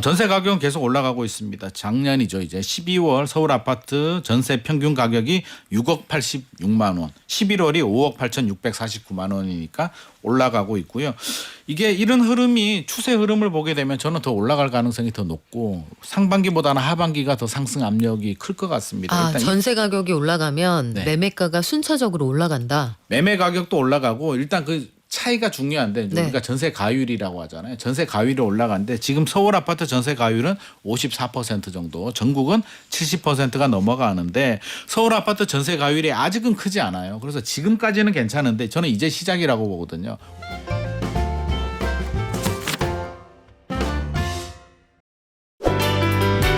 전세 가격은 계속 올라가고 있습니다. 작년이죠. 이제 12월 서울 아파트 전세 평균 가격이 6억 86만 원, 11월이 5억 8,649만 원이니까 올라가고 있고요. 이게 이런 흐름이 추세 흐름을 보게 되면 저는 더 올라갈 가능성이 더 높고 상반기보다는 하반기가 더 상승 압력이 클 것 같습니다. 일단 전세 가격이 올라가면 네. 매매가가 순차적으로 올라간다. 매매 가격도 올라가고 일단 그 차이가 중요한데 네. 우리가 전세 가율이라고 하잖아요. 전세 가율이 올라가는데 지금 서울 아파트 전세 가율은 54% 정도, 전국은 70%가 넘어가는데 서울 아파트 전세 가율이 아직은 크지 않아요. 그래서 지금까지는 괜찮은데 저는 이제 시작이라고 보거든요.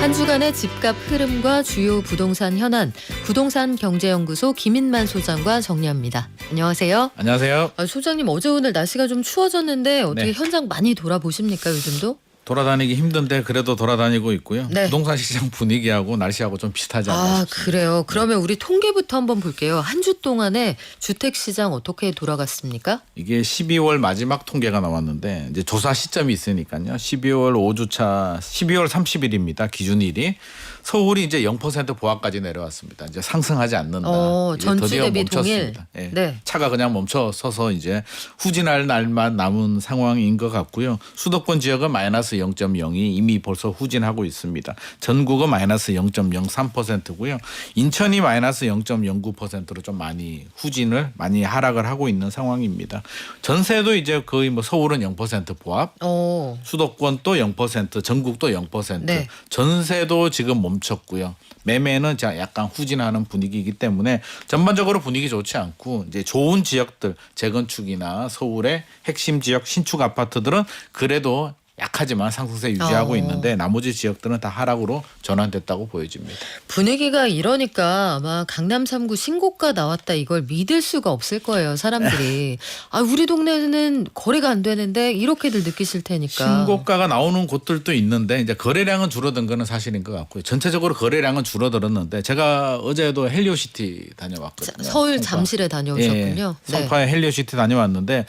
한 주간의 집값 흐름과 주요 부동산 현안, 부동산 경제연구소 김인만 소장과 정리합니다. 안녕하세요. 안녕하세요. 소장님, 어제 오늘 날씨가 좀 추워졌는데 어떻게 네. 현장 많이 돌아보십니까, 요즘도? 돌아다니기 힘든데 그래도 돌아다니고 있고요. 네. 부동산 시장 분위기하고 날씨하고 좀 비슷하지 않나 싶습니다. 그래요. 그러면 우리 통계부터 한번 볼게요. 한 주 동안에 주택 시장 어떻게 돌아갔습니까? 이게 12월 마지막 통계가 나왔는데 이제 조사 시점이 있으니까요. 12월 5주차 12월 30일입니다. 기준일이 서울이 이제 0% 보합까지 내려왔습니다. 이제 상승하지 않는다. 이게 전주 드디어 대비 멈췄습니다. 동일. 예. 네. 차가 그냥 멈춰 서서 이제 후진할 날만 남은 상황인 것 같고요. 수도권 지역은 마이너스 0.02 이미 벌써 후진하고 있습니다. 전국은 마이너스 0.03%고요. 인천이 마이너스 0.09%로 좀 많이 후진을 많이 하락을 하고 있는 상황입니다. 전세도 이제 거의 뭐 서울은 0% 보합, 수도권 또 0%, 전국도 0%. 네. 전세도 지금 멈췄고요. 매매는 약간 후진하는 분위기이기 때문에 전반적으로 분위기 좋지 않고 이제 좋은 지역들 재건축이나 서울의 핵심 지역 신축 아파트들은 그래도 약하지만 상승세 유지하고 있는데 나머지 지역들은 다 하락으로 전환됐다고 보여집니다. 분위기가 이러니까 아마 강남 3구 신고가 나왔다 이걸 믿을 수가 없을 거예요, 사람들이. 우리 동네는 거래가 안 되는데 이렇게들 느끼실 테니까. 신고가가 나오는 곳들도 있는데 이제 거래량은 줄어든 거는 사실인 것 같고요. 전체적으로 거래량은 줄어들었는데 제가 어제도 헬리오시티 다녀왔거든요. 서울 성파. 잠실에 다녀오셨군요. 예, 성파에 헬리오시티 다녀왔는데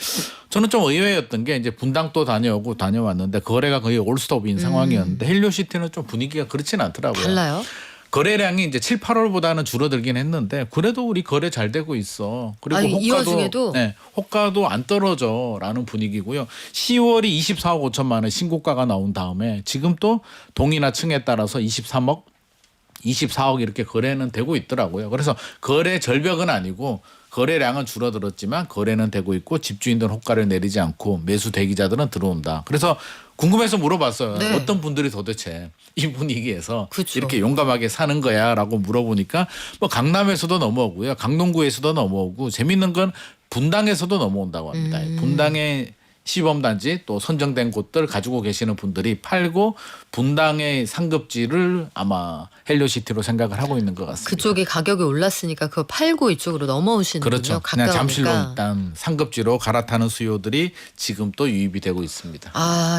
저는 좀 의외였던 게 이제 분당도 다녀왔는데 거래가 거의 올스톱인 상황이었는데 헬리오시티는 좀 분위기가 그렇지는 않더라고요. 달라요? 거래량이 이제 7, 8월보다는 줄어들긴 했는데 그래도 우리 거래 잘 되고 있어. 그리고 이 와중에도? 호가도 안 떨어져라는 분위기고요. 10월이 24억 5천만 원 신고가가 나온 다음에 지금 또 동이나 층에 따라서 23억, 24억 이렇게 거래는 되고 있더라고요. 그래서 거래 절벽은 아니고 거래량은 줄어들었지만 거래는 되고 있고 집주인들은 호가를 내리지 않고 매수 대기자들은 들어온다. 그래서 궁금해서 물어봤어요. 네. 어떤 분들이 도대체 이 분위기에서 그쵸. 이렇게 용감하게 사는 거야라고 물어보니까 뭐 강남에서도 넘어오고요. 강동구에서도 넘어오고 재밌는 건 분당에서도 넘어온다고 합니다. 분당의 시범단지 또 선정된 곳들 가지고 계시는 분들이 팔고 분당의 상급지를 아마 헬리오시티로 생각을 하고 있는 것 같습니다. 그쪽이 가격이 올랐으니까 그거 팔고 이쪽으로 넘어오시는군요. 그렇죠. 그냥 가까우니까. 잠실로 일단 상급지로 갈아타는 수요들이 지금 또 유입이 되고 있습니다.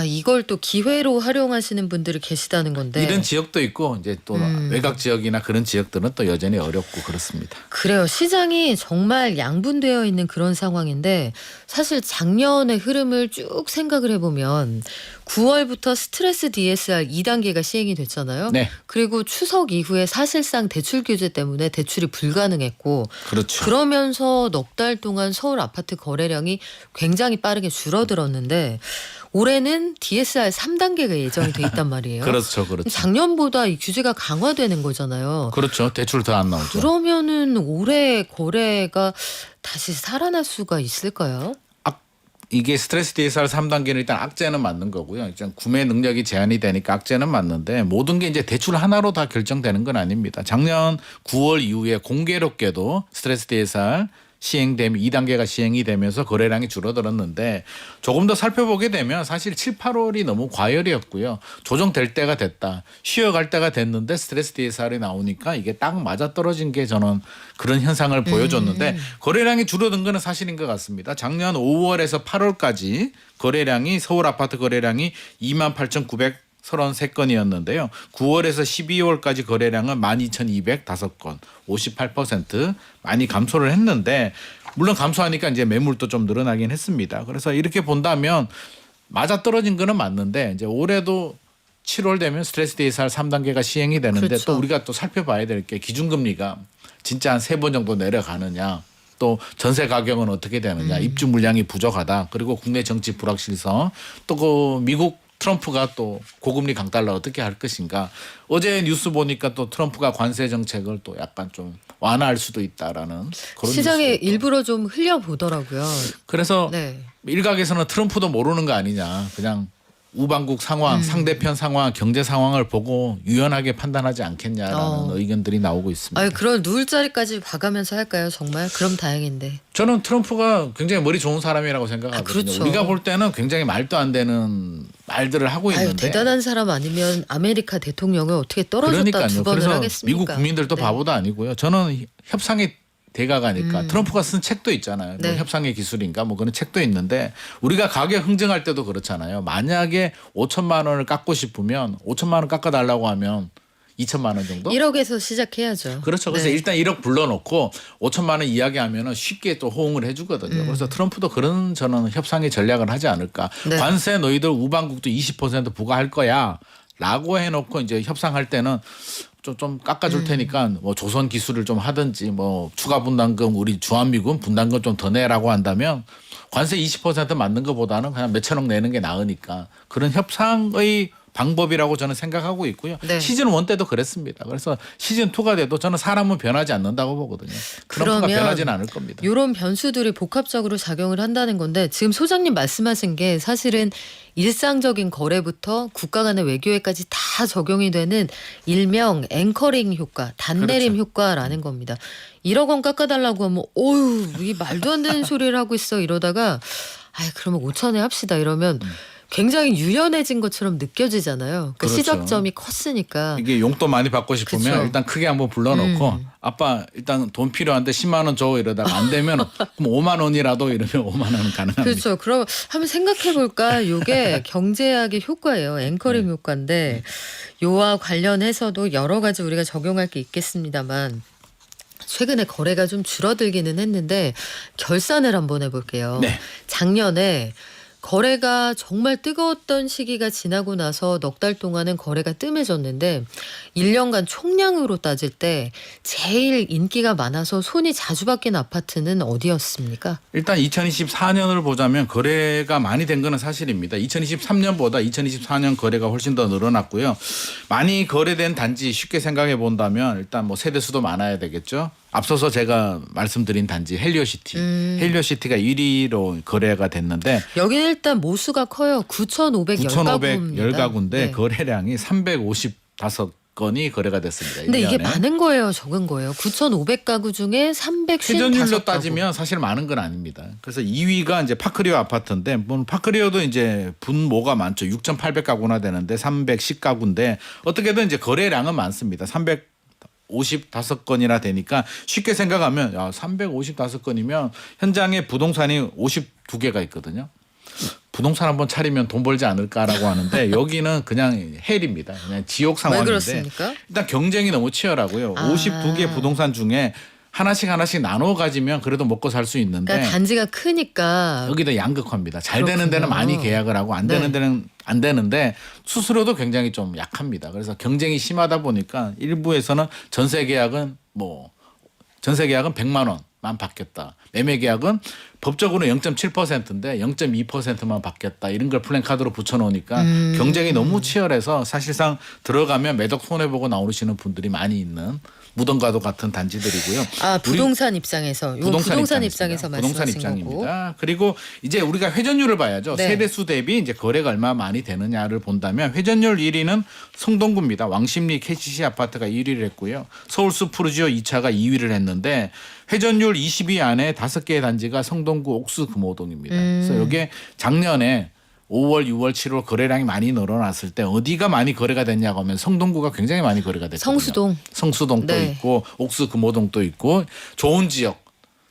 이걸 또 기회로 활용하시는 분들이 계시다는 건데. 이런 지역도 있고 이제 또 외곽 지역이나 그런 지역들은 또 여전히 어렵고 그렇습니다. 그래요. 시장이 정말 양분되어 있는 그런 상황인데 사실 작년의 흐름을 쭉 생각을 해보면 9월부터 스트레스 DSR 2단계가 시행이 됐잖아요. 네. 그리고 추석 이후에 사실상 대출 규제 때문에 대출이 불가능했고 그렇죠. 그러면서 넉 달 동안 서울 아파트 거래량이 굉장히 빠르게 줄어들었는데 올해는 DSR 3단계가 예정이 돼 있단 말이에요. 그렇죠. 작년보다 이 규제가 강화되는 거잖아요. 그렇죠. 대출 더 안 나오죠. 그러면은 올해 거래가 다시 살아날 수가 있을까요? 이게 스트레스 DSR 3단계는 일단 악재는 맞는 거고요. 일단 구매 능력이 제한이 되니까 악재는 맞는데 모든 게 이제 대출 하나로 다 결정되는 건 아닙니다. 작년 9월 이후에 공교롭게도 스트레스 DSR 2단계가 시행이 되면서 거래량이 줄어들었는데 조금 더 살펴보게 되면 사실 7, 8월이 너무 과열이었고요. 조정될 때가 됐다. 쉬어갈 때가 됐는데 스트레스 DSR이 나오니까 이게 딱 맞아떨어진 게 저는 그런 현상을 보여줬는데 거래량이 줄어든 거는 사실인 것 같습니다. 작년 5월에서 8월까지 거래량이 서울 아파트 거래량이 28,933건이었는데요. 9월에서 12월까지 거래량은 12,205건, 58% 많이 감소를 했는데 물론 감소하니까 이제 매물도 좀 늘어나긴 했습니다. 그래서 이렇게 본다면 맞아떨어진 거는 맞는데 이제 올해도 7월 되면 스트레스 DSR 3단계가 시행이 되는데 그렇죠. 또 우리가 또 살펴봐야 될 게 기준금리가 진짜 한 3번 정도 내려가느냐. 또 전세 가격은 어떻게 되느냐. 입주 물량이 부족하다. 그리고 국내 정치 불확실성. 또 그 미국 트럼프가 또 고금리 강달러 어떻게 할 것인가. 어제 뉴스 보니까 또 트럼프가 관세 정책을 또 약간 좀 완화할 수도 있다라는 그런 시장에 뉴스도 있고. 일부러 좀 흘려보더라고요. 그래서 네. 일각에서는 트럼프도 모르는 거 아니냐. 그냥 우방국 상황, 상대편 상황, 경제 상황을 보고 유연하게 판단하지 않겠냐라는 의견들이 나오고 있습니다. 아유, 그런 누울 자리까지 봐가면서 할까요, 정말? 그럼 다행인데. 저는 트럼프가 굉장히 머리 좋은 사람이라고 생각하거든요. 그렇죠. 우리가 볼 때는 굉장히 말도 안 되는 말들을 하고 아유, 있는데 대단한 사람 아니면 아메리카 대통령을 어떻게 떨어졌다 그러니까요. 두 번을 그래서 하겠습니까? 미국 국민들도 네. 바보도 아니고요. 저는 협상의 대가가니까 트럼프가 쓴 책도 있잖아요. 뭐 네. 협상의 기술인가 뭐 그런 책도 있는데 우리가 가격 흥정할 때도 그렇잖아요. 만약에 5천만 원을 깎고 싶으면 5천만 원 깎아달라고 하면 2천만 원 정도? 1억에서 시작해야죠. 그렇죠. 그래서 네. 일단 1억 불러놓고 5천만 원 이야기하면은 쉽게 또 호응을 해주거든요. 그래서 트럼프도 그런 저는 협상의 전략을 하지 않을까. 네. 관세 너희들 우방국도 20% 부과할 거야라고 해놓고 이제 협상할 때는 좀 깎아줄 테니까 뭐 조선 기술을 좀 하든지 뭐 추가 분담금 우리 주한미군 분담금 좀 더 내라고 한다면 관세 20% 맞는 것보다는 그냥 몇천억 내는 게 나으니까 그런 협상의 방법이라고 저는 생각하고 있고요. 네. 시즌 1 때도 그랬습니다. 그래서 시즌 2가 돼도 저는 사람은 변하지 않는다고 보거든요. 트럼프가 그러면 변하지는 않을 겁니다. 이런 변수들이 복합적으로 작용을 한다는 건데 지금 소장님 말씀하신 게 사실은 일상적인 거래부터 국가 간의 외교에까지 다 적용이 되는 일명 앵커링 효과, 단내림 그렇죠. 효과라는 겁니다. 1억 원 깎아달라고 하면 어휴 이게 말도 안 되는 소리를 하고 있어 이러다가 아이 그러면 5천에 합시다 이러면 굉장히 유연해진 것처럼 느껴지잖아요. 그러니까 그렇죠. 시작점이 컸으니까. 이게 용돈 많이 받고 싶으면 그쵸. 일단 크게 한번 불러놓고 아빠 일단 돈 필요한데 10만 원 줘 이러다가 안 되면 그럼 5만 원이라도 이러면 5만 원은 가능합니다. 그렇죠. 그럼 한번 생각해 볼까? 이게 경제학의 효과예요. 앵커링 효과인데 요와 관련해서도 여러 가지 우리가 적용할 게 있겠습니다만 최근에 거래가 좀 줄어들기는 했는데 결산을 한번 해볼게요. 네. 작년에 거래가 정말 뜨거웠던 시기가 지나고 나서 넉 달 동안은 거래가 뜸해졌는데 1년간 총량으로 따질 때 제일 인기가 많아서 손이 자주 바뀐 아파트는 어디였습니까? 일단 2024년을 보자면 거래가 많이 된 거는 사실입니다. 2023년보다 2024년 거래가 훨씬 더 늘어났고요. 많이 거래된 단지 쉽게 생각해 본다면 일단 뭐 세대수도 많아야 되겠죠. 앞서서 제가 말씀드린 단지 헬리오시티. 헬리오시티가 1위로 거래가 됐는데 여기는 일단 모수가 커요. 9,510가구입니다. 9,510가구인데 네. 거래량이 355건이 거래가 됐습니다. 근데 이게 1년에. 많은 거예요, 적은 거예요. 9,500가구 중에 355가구. 회전율로 따지면 사실 많은 건 아닙니다. 그래서 2위가 이제 파크리오 아파트인데 뭐 파크리오도 이제 분모가 많죠. 6,800가구나 되는데 310가구인데 어떻게든 이제 거래량은 많습니다. 355건이나 되니까 쉽게 생각하면 야, 355건이면 현장에 부동산이 52개가 있거든요. 부동산 한번 차리면 돈 벌지 않을까라고 하는데 여기는 그냥 헬입니다. 그냥 지옥 왜 상황인데 그렇습니까? 일단 경쟁이 너무 치열하고요. 아. 52개 부동산 중에 하나씩 나눠 가지면 그래도 먹고 살 수 있는데 그러니까 단지가 크니까 여기도 양극화입니다. 잘 되는 데는 그렇군요. 많이 계약을 하고 안 네. 되는 데는 안 되는데 수수료도 굉장히 좀 약합니다. 그래서 경쟁이 심하다 보니까 일부에서는 전세 계약은 100만 원만 받겠다. 매매 계약은 법적으로 0.7%인데 0.2%만 받겠다. 이런 걸 플랜카드로 붙여놓으니까 경쟁이 너무 치열해서 사실상 들어가면 매덕 손해보고 나오시는 분들이 많이 있는 무덤과도 같은 단지들이고요. 아 우리 부동산 입장에서 이거 부동산 입장에서 부동산 말씀하신 거고. 입장입니다. 그리고 이제 우리가 회전율을 봐야죠. 네. 세대수 대비 이제 거래가 얼마 많이 되느냐를 본다면 회전율 1위는 성동구입니다. 왕십리 KCC 아파트가 1위를 했고요. 서울수 푸르지오 2차가 2위를 했는데 회전율 20위 안에 5개의 단지가 성동구 옥수 금호동입니다. 그래서 이게 작년에 5월, 6월, 7월 거래량이 많이 늘어났을 때 어디가 많이 거래가 됐냐고 하면 성동구가 굉장히 많이 거래가 됐거든요. 성수동. 성수동도 네. 있고 옥수 금호동도 있고 좋은 지역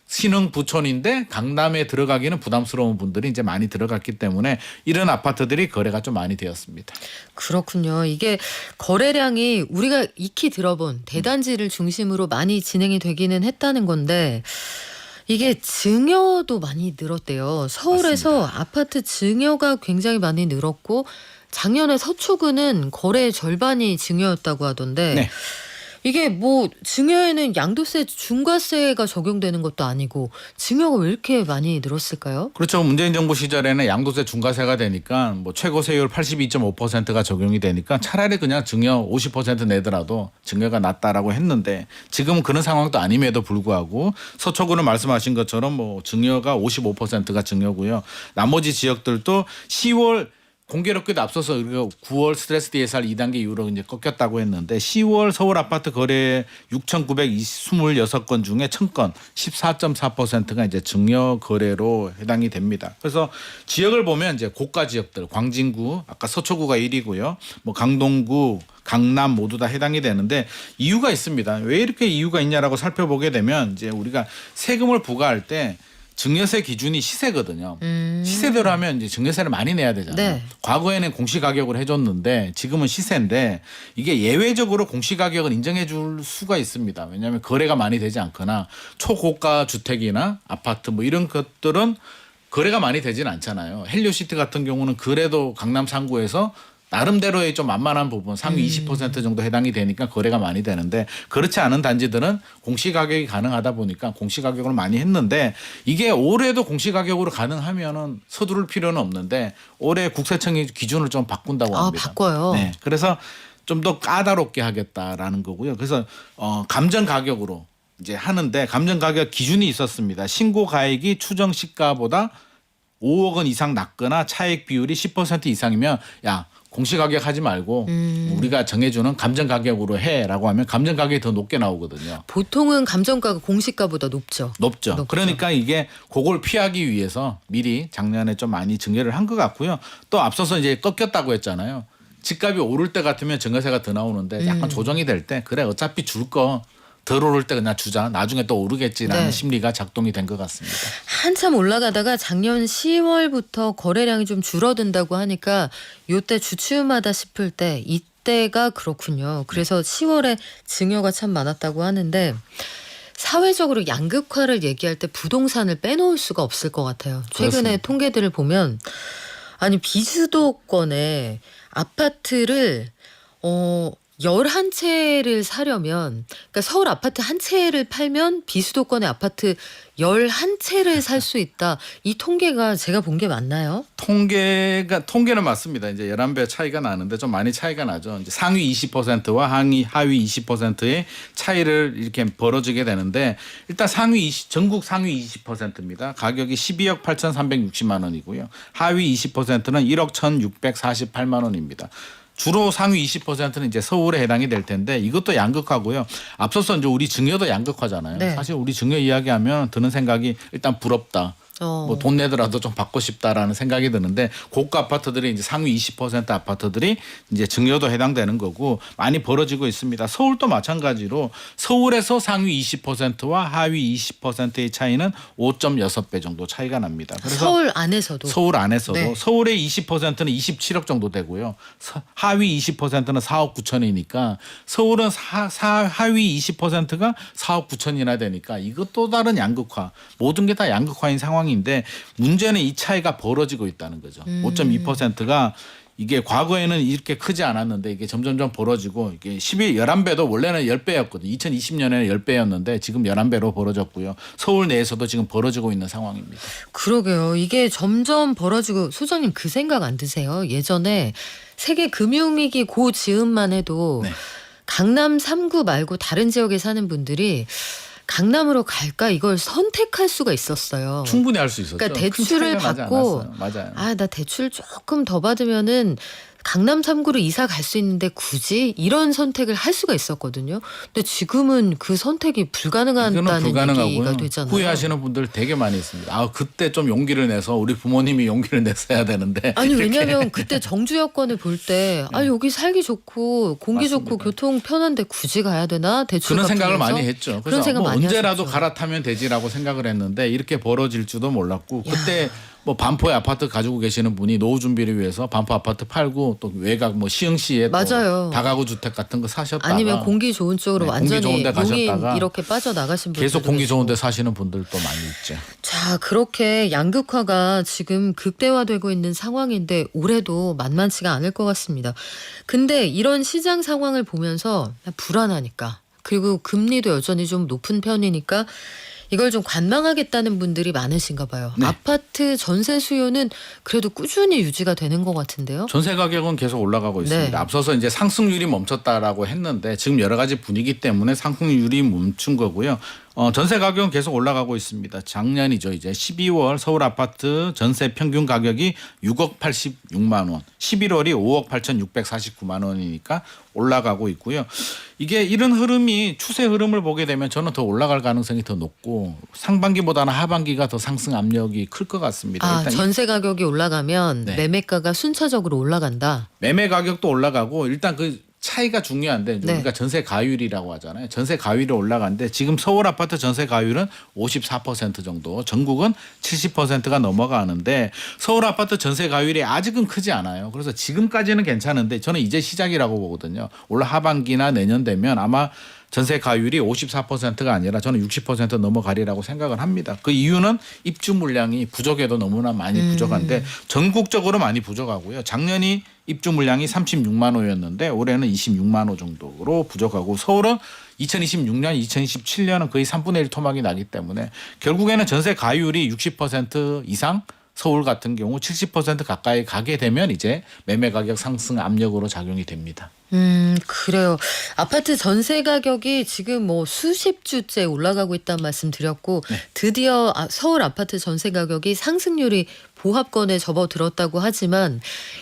신흥 부촌인데 강남에 들어가기는 부담스러운 분들이 이제 많이 들어갔기 때문에 이런 아파트들이 거래가 좀 많이 되었습니다. 그렇군요. 이게 거래량이 우리가 익히 들어본 대단지를 중심으로 많이 진행이 되기는 했다는 건데 이게 증여도 많이 늘었대요. 서울에서 아파트 증여가 굉장히 많이 늘었고 작년에 서초구는 거래의 절반이 증여였다고 하던데 네. 이게 뭐 증여에는 양도세 중과세가 적용되는 것도 아니고 증여가 왜 이렇게 많이 늘었을까요? 그렇죠. 문재인 정부 시절에는 양도세 중과세가 되니까 뭐 최고 세율 82.5%가 적용이 되니까 차라리 그냥 증여 50% 내더라도 증여가 낫다라고 했는데 지금은 그런 상황도 아님에도 불구하고 서초구는 말씀하신 것처럼 뭐 증여가 55%가 증여고요. 나머지 지역들도 10월 공개롭게도 앞서서 우리가 9월 스트레스 DSR 2단계 이후로 이제 꺾였다고 했는데 10월 서울 아파트 거래 6,926건 중에 1,000건 14.4%가 이제 증여 거래로 해당이 됩니다. 그래서 지역을 보면 이제 고가 지역들 광진구 아까 서초구가 1위고요. 뭐 강동구 강남 모두 다 해당이 되는데 이유가 있습니다. 왜 이렇게 이유가 있냐라고 살펴보게 되면 이제 우리가 세금을 부과할 때 증여세 기준이 시세거든요. 시세대로 하면 이제 증여세를 많이 내야 되잖아요. 네. 과거에는 공시가격을 해줬는데 지금은 시세인데 이게 예외적으로 공시가격을 인정해 줄 수가 있습니다. 왜냐하면 거래가 많이 되지 않거나 초고가 주택이나 아파트 뭐 이런 것들은 거래가 많이 되지는 않잖아요. 헬리오시티 같은 경우는 그래도 강남 상구에서 나름대로의 좀 만만한 부분 상위 20% 정도 해당이 되니까 거래가 많이 되는데 그렇지 않은 단지들은 공시가격이 가능하다 보니까 공시가격을 많이 했는데 이게 올해도 공시가격으로 가능하면은 서두를 필요는 없는데 올해 국세청이 기준을 좀 바꾼다고 합니다. 바꿔요. 네, 그래서 좀 더 까다롭게 하겠다라는 거고요. 그래서 감정 가격으로 이제 하는데 감정 가격 기준이 있었습니다. 신고 가액이 추정 시가보다 5억 원 이상 낮거나 차액 비율이 10% 이상이면 야 공시가격 하지 말고 우리가 정해주는 감정가격으로 해라고 하면 감정가격이 더 높게 나오거든요. 보통은 감정가가 공시가보다 높죠. 높죠. 그러니까 이게 그걸 피하기 위해서 미리 작년에 좀 많이 증여를 한 것 같고요. 또 앞서서 이제 꺾였다고 했잖아요. 집값이 오를 때 같으면 증여세가 더 나오는데 약간 조정이 될 때 그래 어차피 줄 거 덜 오를 때 그냥 주자. 나중에 또 오르겠지라는 네. 심리가 작동이 된 것 같습니다. 한참 올라가다가 작년 10월부터 거래량이 좀 줄어든다고 하니까 요때 주춤하다 싶을 때 이때가 그렇군요. 그래서 10월에 증여가 참 많았다고 하는데 사회적으로 양극화를 얘기할 때 부동산을 빼놓을 수가 없을 것 같아요. 최근에 그렇습니다. 통계들을 보면 아니 비수도권에 아파트를 11채를 사려면 그러니까 서울 아파트 한 채를 팔면 비수도권의 아파트 11채를 살 수 있다. 이 통계가 제가 본 게 맞나요? 통계는 맞습니다. 이제 11배 차이가 나는데 좀 많이 차이가 나죠. 이제 상위 20%와 하위 20%의 차이를 이렇게 벌어지게 되는데 일단 전국 상위 20%입니다. 가격이 12억 8,360만 원이고요. 하위 20%는 1억 1,648만 원입니다. 주로 상위 20%는 이제 서울에 해당이 될 텐데 이것도 양극화고요. 앞서서 이제 우리 증여도 양극화잖아요. 네. 사실 우리 증여 이야기하면 드는 생각이 일단 부럽다. 뭐 돈 내더라도 좀 받고 싶다라는 생각이 드는데 고가 아파트들이 이제 상위 20% 아파트들이 이제 증여도 해당되는 거고 많이 벌어지고 있습니다. 서울도 마찬가지로 서울에서 상위 20%와 하위 20%의 차이는 5.6배 정도 차이가 납니다. 그래서 서울 안에서도. 서울 안에서도 네. 서울의 20%는 27억 정도 되고요. 하위 20%는 4억 9천이니까 서울은 하위 20%가 4억 9천이나 되니까 이것도 다른 양극화. 모든 게 다 양극화인 상황인데 문제는 이 차이가 벌어지고 있다는 거죠. 5.2%가 이게 과거에는 이렇게 크지 않았는데 이게 점점점 벌어지고 이게 11배도 원래는 10배였거든요. 2020년에는 10배였는데 지금 11배로 벌어졌고요. 서울 내에서도 지금 벌어지고 있는 상황입니다. 그러게요. 이게 점점 벌어지고 소장님 그 생각 안 드세요? 예전에 세계 금융위기 고 즈음만 해도 네. 강남 3구 말고 다른 지역에 사는 분들이 강남으로 갈까 이걸 선택할 수가 있었어요. 충분히 할 수 있었죠. 그러니까 큰 대출을 차이가 나지 받고 않았어요. 맞아요. 아, 나 대출 조금 더 받으면은 강남 3구로 이사 갈 수 있는데 굳이 이런 선택을 할 수가 있었거든요. 근데 지금은 그 선택이 이거는 불가능하다는 얘기가 불가능하고요. 되잖아요. 후회하시는 분들 되게 많이 있습니다. 아 그때 좀 용기를 내서 우리 부모님이 용기를 냈어야 되는데. 아니 이렇게. 왜냐면 그때 정주 여건을 볼 때 아 여기 살기 좋고 공기 좋고 맞습니다. 교통 편한데 굳이 가야 되나 대출 그런 생각을 갚으면서? 많이 했죠. 그런 그래서 생각 뭐 많이 언제라도 하셨죠. 갈아타면 되지라고 생각을 했는데 이렇게 벌어질 줄도 몰랐고 그때 뭐 반포에 아파트 가지고 계시는 분이 노후 준비를 위해서 반포 아파트 팔고 또 외곽 뭐 시흥시에 또 맞아요. 다가구 주택 같은 거 사셨다가 아니면 공기 좋은 쪽으로 네, 공기 완전히 좋은 데 용인 가셨다가 이렇게 빠져나가신 분들 계속 공기 좋은 데 사시는 분들도 많이 있죠. 자, 그렇게 양극화가 지금 극대화되고 있는 상황인데 올해도 만만치가 않을 것 같습니다. 근데 이런 시장 상황을 보면서 불안하니까 그리고 금리도 여전히 좀 높은 편이니까 이걸 좀 관망하겠다는 분들이 많으신가 봐요. 네. 아파트 전세 수요는 그래도 꾸준히 유지가 되는 것 같은데요. 전세 가격은 계속 올라가고 있습니다. 네. 앞서서 이제 상승률이 멈췄다라고 했는데 지금 여러 가지 분위기 때문에 상승률이 멈춘 거고요. 전세 가격은 계속 올라가고 있습니다. 작년이죠. 이제 12월 서울 아파트 전세 평균 가격이 6억 86만 원, 11월이 5억 8,649만 원이니까 올라가고 있고요. 이게 이런 흐름이 추세 흐름을 보게 되면 저는 더 올라갈 가능성이 더 높고 상반기보다는 하반기가 더 상승 압력이 클 것 같습니다. 아, 일단 전세 가격이 올라가면 네. 매매가가 순차적으로 올라간다. 매매 가격도 올라가고 일단 그 차이가 중요한데 네. 우리가 전세 가율이라고 하잖아요. 전세 가율이 올라가는데 지금 서울 아파트 전세 가율은 54% 정도, 전국은 70%가 넘어가는데 서울 아파트 전세 가율이 아직은 크지 않아요. 그래서 지금까지는 괜찮은데 저는 이제 시작이라고 보거든요. 올 하반기나 내년 되면 아마 전세 가율이 54%가 아니라 저는 60% 넘어가리라고 생각을 합니다. 그 이유는 입주 물량이 부족해도 너무나 많이 부족한데 전국적으로 많이 부족하고요. 작년이 입주 물량이 36만 호였는데 올해는 26만 호 정도로 부족하고 서울은 2026년, 2027년은 거의 3분의 1 토막이 나기 때문에 결국에는 전세 가율이 60% 이상 서울 같은 경우 70% 가까이 가게 되면 이제 매매 가격 상승 압력으로 작용이 됩니다. 그래요. 아파트 전세 가격이 지금 뭐 수십 주째 올라가고 있다는 말씀 드렸고 네. 드디어 서울 아파트 전세 가격이 상승률이 보합권에 접어들었다고 하지만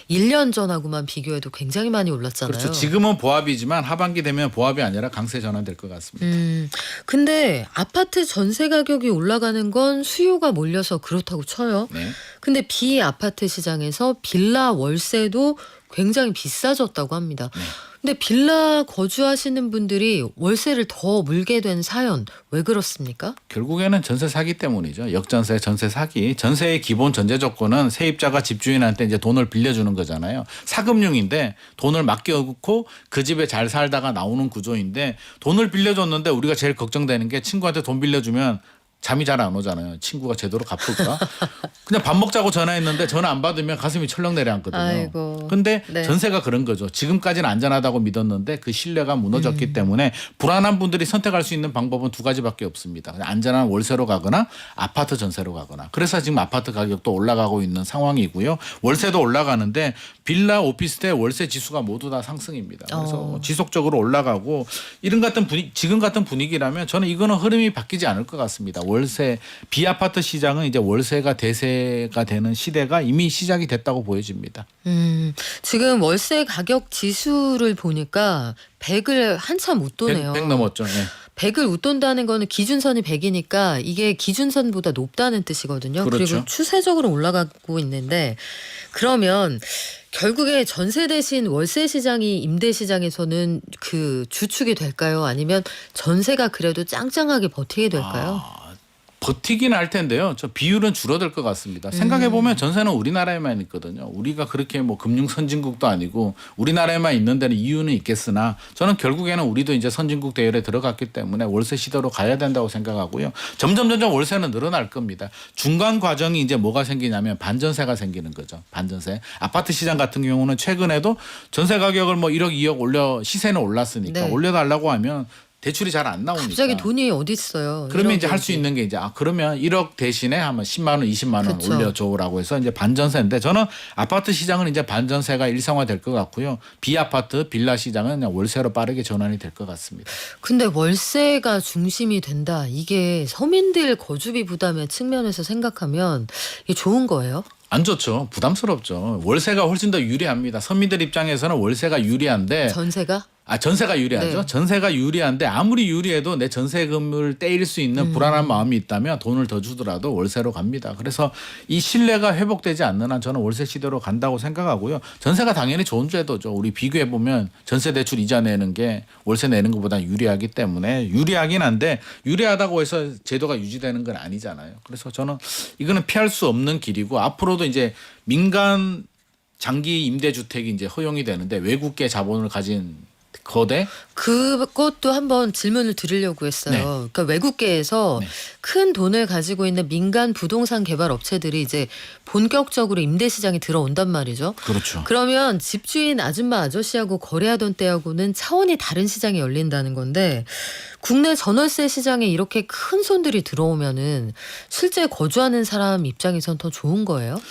1년 전하고만 비교해도 굉장히 많이 올랐잖아요. 그렇죠. 지금은 보합이지만 하반기 되면 보합이 아니라 강세 전환될 것 같습니다. 근데 아파트 전세 가격이 올라가는 건 수요가 몰려서 그렇다고 쳐요. 네. 근데 비아파트 시장에서 빌라 월세도 굉장히 비싸졌다고 합니다. 네. 근데 빌라 거주하시는 분들이 월세를 더 물게 된 사연 왜 그렇습니까? 결국에는 전세 사기 때문이죠. 역전세, 전세 사기. 전세의 기본 전제 조건은 세입자가 집주인한테 이제 돈을 빌려주는 거잖아요. 사금융인데 돈을 맡겨놓고 그 집에 잘 살다가 나오는 구조인데 돈을 빌려줬는데 우리가 제일 걱정되는 게 친구한테 돈 빌려주면 잠이 잘 안 오잖아요. 친구가 제대로 갚을까? 그냥 밥 먹자고 전화했는데 전화 안 받으면 가슴이 철렁 내려앉거든요. 아이고. 근데 네. 전세가 그런 거죠. 지금까지는 안전하다고 믿었는데 그 신뢰가 무너졌기 때문에 불안한 분들이 선택할 수 있는 방법은 두 가지밖에 없습니다. 그냥 안전한 월세로 가거나 아파트 전세로 가거나. 그래서 지금 아파트 가격도 올라가고 있는 상황이고요. 월세도 올라가는데 빌라, 오피스텔 월세 지수가 모두 다 상승입니다. 그래서 지속적으로 올라가고 이런 같은 지금 같은 분위기라면 저는 이거는 흐름이 바뀌지 않을 것 같습니다. 월세 비아파트 시장은 이제 월세가 대세가 되는 시대가 이미 시작이 됐다고 보여집니다. 지금 월세 가격 지수를 보니까 100을 한참 웃도네요. 100 넘었죠. 네. 100을 웃돈다는 거는 기준선이 100이니까 이게 기준선보다 높다는 뜻이거든요. 그렇죠. 그리고 추세적으로 올라가고 있는데 그러면 결국에 전세 대신 월세 시장이 임대 시장에서는 그 주축이 될까요? 아니면 전세가 그래도 짱짱하게 버티게 될까요? 버티긴 할 텐데요. 저 비율은 줄어들 것 같습니다. 생각해 보면 전세는 우리나라에만 있거든요. 우리가 그렇게 뭐 금융 선진국도 아니고 우리나라에만 있는 데는 이유는 있겠으나 저는 결국에는 우리도 이제 선진국 대열에 들어갔기 때문에 월세 시대로 가야 된다고 생각하고요. 점점 월세는 늘어날 겁니다. 중간 과정이 이제 뭐가 생기냐면 반전세가 생기는 거죠. 반전세. 아파트 시장 같은 경우는 최근에도 전세 가격을 뭐 1억 2억 올려 시세는 올랐으니까 네. 올려달라고 하면 대출이 잘 안 나오니까. 갑자기 돈이 어디 있어요? 그러면 이제 이런 할 수 게. 있는 게 이제 그러면 1억 대신에 하면 10만 원, 20만 원 그쵸. 올려줘라고 해서 이제 반전세인데 저는 아파트 시장은 이제 반전세가 일상화될 것 같고요. 비아파트 빌라 시장은 그냥 월세로 빠르게 전환이 될 것 같습니다. 근데 월세가 중심이 된다. 이게 서민들 거주비 부담의 측면에서 생각하면 이게 좋은 거예요? 안 좋죠. 부담스럽죠. 월세가 훨씬 더 유리합니다. 서민들 입장에서는 월세가 유리한데 전세가? 전세가 유리하죠. 네. 전세가 유리한데 아무리 유리해도 내 전세금을 떼일 수 있는 불안한 마음이 있다면 돈을 더 주더라도 월세로 갑니다. 그래서 이 신뢰가 회복되지 않는 한 저는 월세 시대로 간다고 생각하고요. 전세가 당연히 좋은 제도죠. 우리 비교해 보면 전세 대출 이자 내는 게 월세 내는 것보다 유리하기 때문에 유리하긴 한데 유리하다고 해서 제도가 유지되는 건 아니잖아요. 그래서 저는 이거는 피할 수 없는 길이고 앞으로도 이제 민간 장기 임대주택이 이제 허용이 되는데 외국계 자본을 가진 거대 그것도 한번 질문을 드리려고 했어요. 네. 그러니까 외국계에서 네. 큰 돈을 가지고 있는 민간 부동산 개발 업체들이 이제 본격적으로 임대 시장에 들어온단 말이죠. 그렇죠. 그러면 집주인 아줌마 아저씨하고 거래하던 때하고는 차원이 다른 시장이 열린다는 건데 국내 전월세 시장에 이렇게 큰 손들이 들어오면은 실제 거주하는 사람 입장에선 더 좋은 거예요?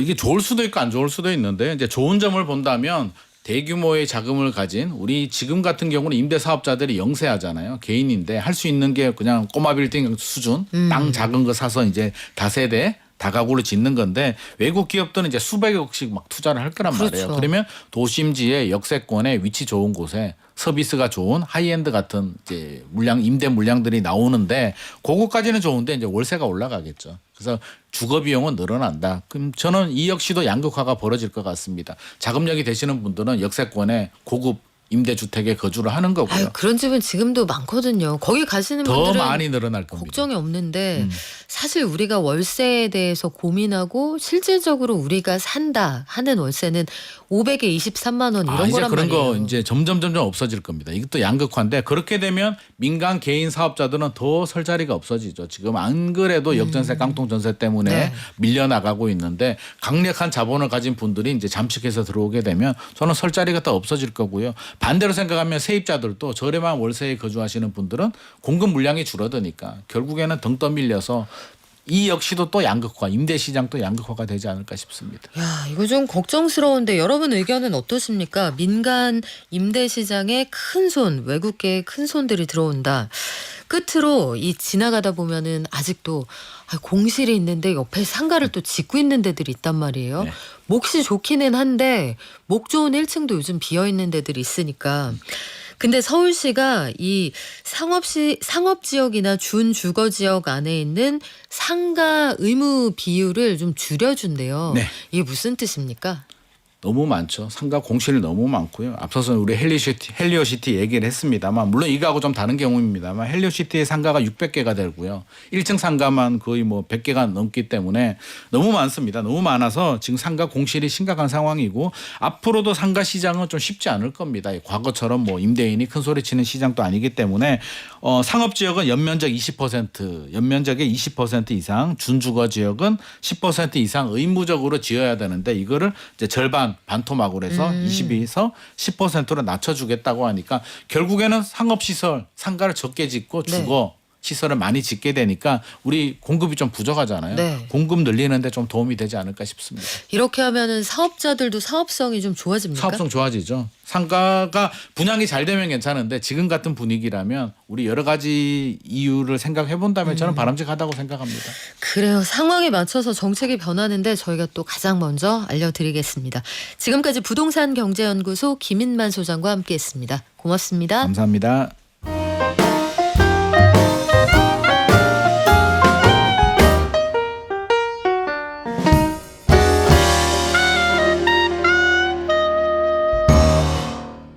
이게 좋을 수도 있고 안 좋을 수도 있는데 이제 좋은 점을 본다면 대규모의 자금을 가진 우리 지금 같은 경우는 임대 사업자들이 영세하잖아요. 개인인데 할 수 있는 게 그냥 꼬마 빌딩 수준 땅 작은 거 사서 이제 다세대 다가구를 짓는 건데 외국 기업들은 이제 수백억씩 막 투자를 할 거란 말이에요. 그렇죠. 그러면 도심지의 역세권에 위치 좋은 곳에 서비스가 좋은 하이엔드 같은 이제 임대 물량들이 나오는데 그거까지는 좋은데 이제 월세가 올라가겠죠. 그래서 주거 비용은 늘어난다. 그럼 저는 이 역시도 양극화가 벌어질 것 같습니다. 자금력이 되시는 분들은 역세권에 고급 임대주택에 거주를 하는 거고요. 아유, 그런 집은 지금도 많거든요. 거기 가시는 더 분들은 많이 늘어날 겁니다. 걱정이 없는데 사실 우리가 월세에 대해서 고민하고 실질적으로 우리가 산다 하는 월세는 500에 23만 원 이런 이제 거란 그런 말이에요. 거 이제 점점 없어질 겁니다. 이것도 양극화인데 그렇게 되면 민간 개인 사업자들은 더 설 자리가 없어지죠. 지금 안 그래도 역전세 깡통 전세 때문에 네. 밀려나가고 있는데 강력한 자본을 가진 분들이 이제 잠식해서 들어오게 되면 저는 설 자리가 더 없어질 거고요. 반대로 생각하면 세입자들도 저렴한 월세에 거주하시는 분들은 공급 물량이 줄어드니까 결국에는 등 떠밀려서 이 역시도 또 양극화, 임대 시장도 양극화가 되지 않을까 싶습니다. 야, 이거 좀 걱정스러운데 여러분 의견은 어떠십니까? 민간 임대 시장에 큰 손, 외국계의 큰 손들이 들어온다. 끝으로 이 지나가다 보면은 아직도 공실이 있는데 옆에 상가를 또 짓고 있는 데들이 있단 말이에요. 네. 몫이 좋기는 한데 목 좋은 1층도 요즘 비어 있는 데들이 있으니까. 근데 서울시가 이 상업 지역이나 준주거 지역 안에 있는 상가 의무 비율을 좀 줄여준대요. 네. 이게 무슨 뜻입니까? 너무 많죠. 상가 공실이 너무 많고요. 앞서서 우리 헬리오시티 얘기를 했습니다만 물론 이거하고 좀 다른 경우입니다만 헬리오시티의 상가가 600개가 되고요. 1층 상가만 거의 뭐 100개가 넘기 때문에 너무 많습니다. 너무 많아서 지금 상가 공실이 심각한 상황이고 앞으로도 상가 시장은 좀 쉽지 않을 겁니다. 과거처럼 뭐 임대인이 큰 소리 치는 시장도 아니기 때문에 상업 지역은 연면적 20%, 연면적의 20% 이상, 준주거 지역은 10% 이상 의무적으로 지어야 되는데 이거를 이제 절반 반토막으로 해서 22에서 10%로 낮춰주겠다고 하니까 결국에는 상업시설 상가를 적게 짓고 주거 시설을 많이 짓게 되니까 우리 공급이 좀 부족하잖아요. 네. 공급 늘리는데 좀 도움이 되지 않을까 싶습니다. 이렇게 하면은 사업자들도 사업성이 좀 좋아집니까? 사업성 좋아지죠. 상가가 분양이 잘 되면 괜찮은데 지금 같은 분위기라면 우리 여러 가지 이유를 생각해 본다면 저는 바람직하다고 생각합니다. 그래요. 상황에 맞춰서 정책이 변하는데 저희가 또 가장 먼저 알려드리겠습니다. 지금까지 부동산경제연구소 김인만 소장과 함께했습니다. 고맙습니다. 감사합니다.